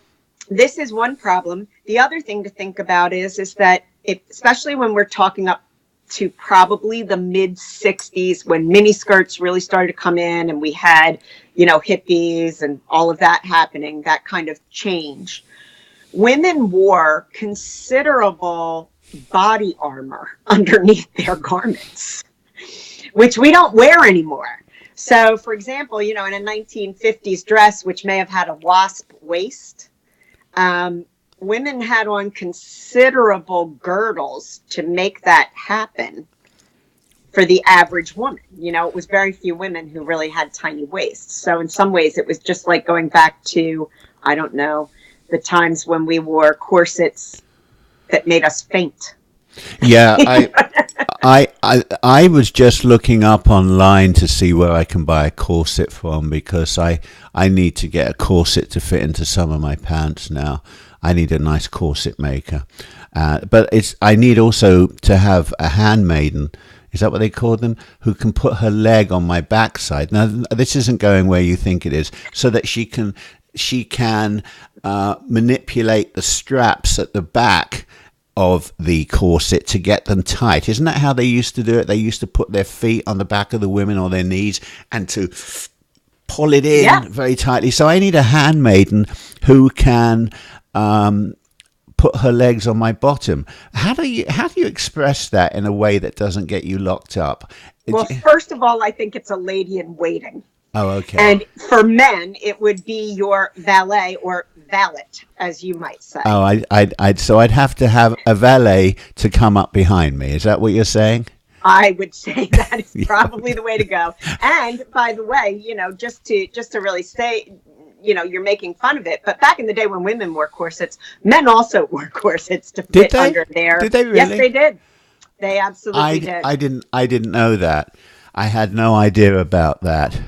B: this is one problem. The other thing to think about is that especially when we're talking up to probably the mid 60s, when miniskirts really started to come in and we had, hippies and all of that happening, that kind of change. Women wore considerable body armor underneath their garments, which we don't wear anymore. So, for example, in a 1950s dress, which may have had a wasp waist, women had on considerable girdles to make that happen. for the average woman. You know, it was very few women who really had tiny waists. So in some ways, it was just like going back to, I don't know, the times when we wore corsets that made us faint.
A: Yeah, I was just looking up online to see where I can buy a corset from, because I need to get a corset to fit into some of my pants now. I need a nice corset maker. But I need also to have a handmaiden, is that what they call them, who can put her leg on my backside. Now, this isn't going where you think it is, so that she can manipulate the straps at the back of the corset to get them tight. Isn't that how they used to do it? They used to put their feet on the back of the women or their knees and to pull it in very tightly. So I need a handmaiden who can put her legs on my bottom. How do you express that in a way that doesn't get you locked up?
B: Well, first of all, I think it's a lady in waiting.
A: Oh, okay.
B: And for men, it would be your valet or valet, as you might say.
A: Oh, I'd have to have a valet to come up behind me. Is that what you're saying?
B: I would say that is probably the way to go. And by the way, you know, just to really say, you know, you're making fun of it, but back in the day when women wore corsets, men also wore corsets to fit under there. Did they really? Yes, they did. They absolutely did. I
A: didn't know that. I had no idea about that.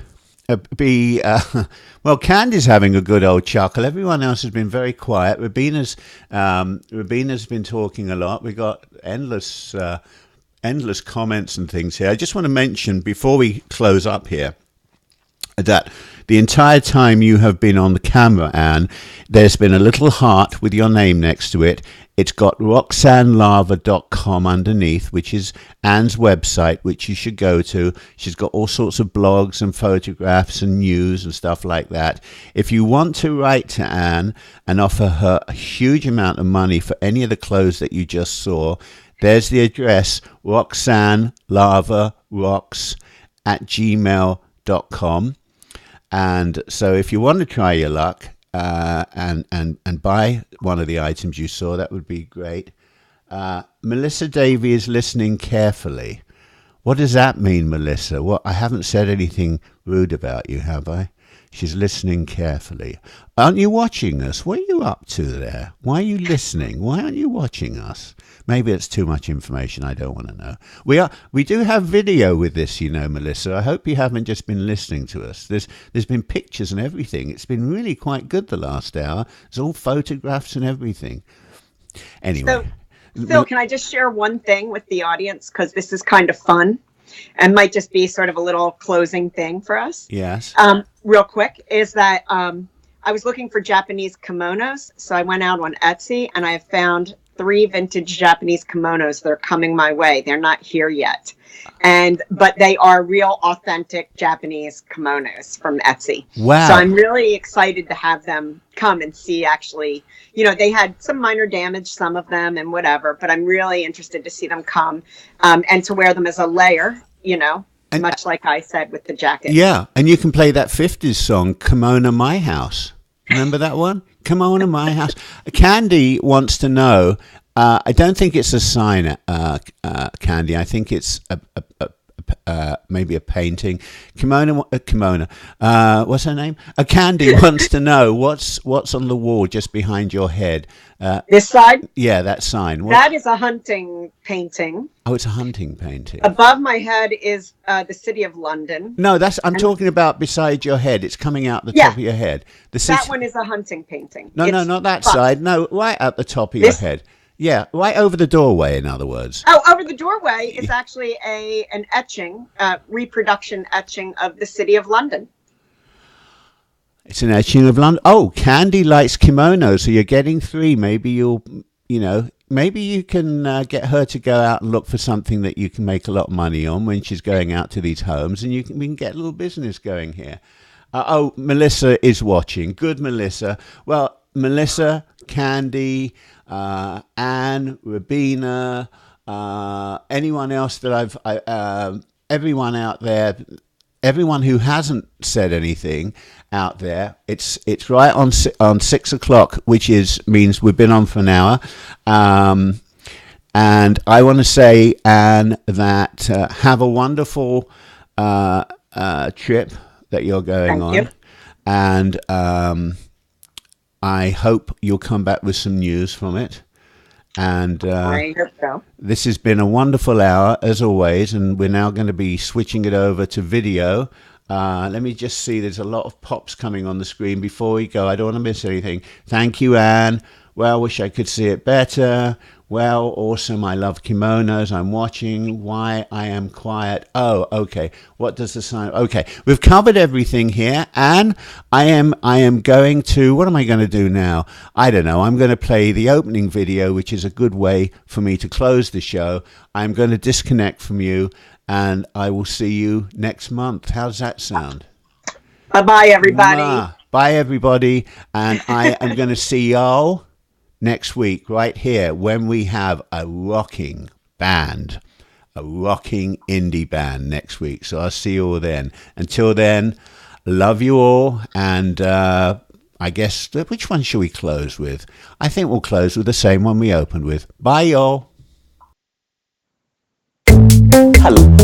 A: Well, Candy's having a good old chuckle. Everyone else has been very quiet. Rabina's been talking a lot. We got endless comments and things here. I just want to mention before we close up here that the entire time you have been on the camera, Anne, there's been a little heart with your name next to it. It's got RoxanneLava.com underneath, which is Anne's website, which you should go to. She's got all sorts of blogs and photographs and news and stuff like that. If you want to write to Anne and offer her a huge amount of money for any of the clothes that you just saw, there's the address, RoxanneLavaRocks@gmail.com. And so if you want to try your luck and buy one of the items you saw, that would be great. Melissa Davey is listening carefully. What does that mean, Melissa? What? I haven't said anything rude about you, have I? She's listening carefully. Aren't you watching us? What are you up to there? Why are you listening? Why aren't you watching us? Maybe it's too much information. I don't want to know. We do have video with this, you know, Melissa. I hope you haven't just been listening to us. There's been pictures and everything. It's been really quite good the last hour. It's all photographs and everything. Anyway.
B: So, Phil, can I just share one thing with the audience? Because this is kind of fun and might just be sort of a little closing thing for us.
A: Yes.
B: Real quick, is that I was looking for Japanese kimonos. So I went out on Etsy and I have found 3 vintage Japanese kimonos that are coming my way. They're not here yet. But they are real authentic Japanese kimonos from Etsy.
A: Wow.
B: So I'm really excited to have them come and see. Actually, you know, they had some minor damage, some of them and whatever, but I'm really interested to see them come and to wear them as a layer, you know, and much like I said with the jacket.
A: Yeah. And you can play that 50s song, Kimono My House. Remember that one? Kimono My House. Candy wants to know, I don't think it's a sign, Candy. I think it's maybe a painting. Kimono. What's her name? Candy wants to know what's on the wall just behind your head.
B: This side?
A: Yeah, that sign.
B: That is a hunting painting.
A: Oh, it's a hunting painting.
B: Above my head is the City of London.
A: No, I'm talking about beside your head. It's coming out the top of your head.
B: That one is a hunting painting.
A: No, not that side. No, right at the top of your head. Yeah, right over the doorway, in other words.
B: Oh, over the doorway is actually an etching, reproduction etching of the City of London.
A: It's an etching of London. Oh, Candy likes kimonos, so you're getting 3. Maybe maybe you can get her to go out and look for something that you can make a lot of money on when she's going out to these homes, and we can get a little business going here. Melissa is watching. Good, Melissa. Well, Melissa, Candy, Anne, Rabina, anyone else that everyone out there, everyone who hasn't said anything out there, it's right on 6 o'clock, which means we've been on for an hour, And I want to say, Anne, that have a wonderful trip that you're going
B: Thank
A: on.
B: you.
A: And I hope you'll come back with some news from it. And
B: I hope so.
A: this has been a wonderful hour, as always, and we're now going to be switching it over to video. Let me just see, there's a lot of pops coming on the screen. Before we go, I don't want to miss anything. Thank you, Anne. Well, wish I could see it better. Well, awesome. I love kimonos. I'm watching. Why I am quiet. Oh, okay. What does the sign? Okay, we've covered everything here. And I am going to, what am I going to do now? I don't know. I'm going to play the opening video, which is a good way for me to close the show. I'm going to disconnect from you, and I will see you next month. How's that sound?
B: Bye-bye, everybody.
A: Bye, everybody. And I am going to see y'all next week right here when we have a rocking band, a rocking indie band next week. So I'll see you all then. Until then, love you all. And I guess, which one should we close with? I think we'll close with the same one we opened with. Bye, y'all.
C: Hello.